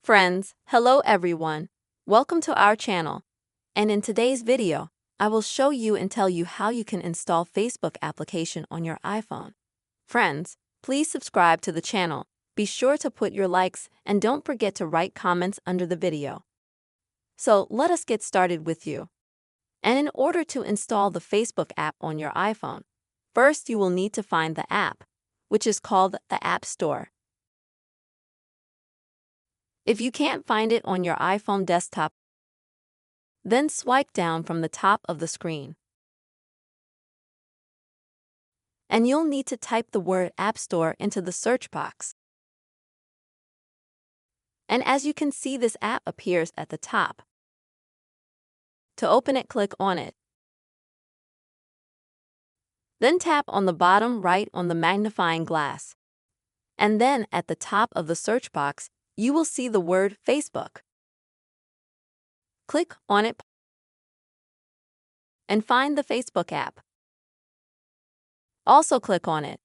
Friends, hello everyone. Welcome to our channel. And in today's video, I will show you and tell you how you can install Facebook application on your iPhone. Friends, please subscribe to the channel. Be sure to put your likes and don't forget to write comments under the video. So let us get started with you. And in order to install the Facebook app on your iPhone, first you will need to find the app, which is called the App Store. If you can't find it on your iPhone desktop, then swipe down from the top of the screen. And you'll need to type the word App Store into the search box. And as you can see, this app appears at the top. To open it, click on it. Then tap on the bottom right on the magnifying glass. And then at the top of the search box, you will see the word Facebook. Click on it and find the Facebook app. Also click on it.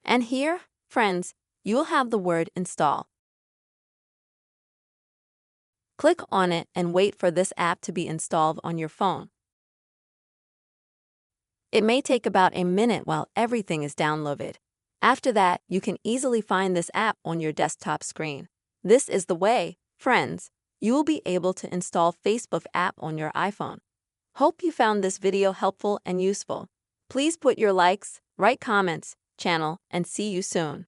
And here, friends, you will have the word install. Click on it and wait for this app to be installed on your phone. It may take about a minute while everything is downloaded. After that, you can easily find this app on your desktop screen. This is the way, friends, you will be able to install Facebook app on your iPhone. Hope you found this video helpful and useful. Please put your likes, write comments, channel, and see you soon.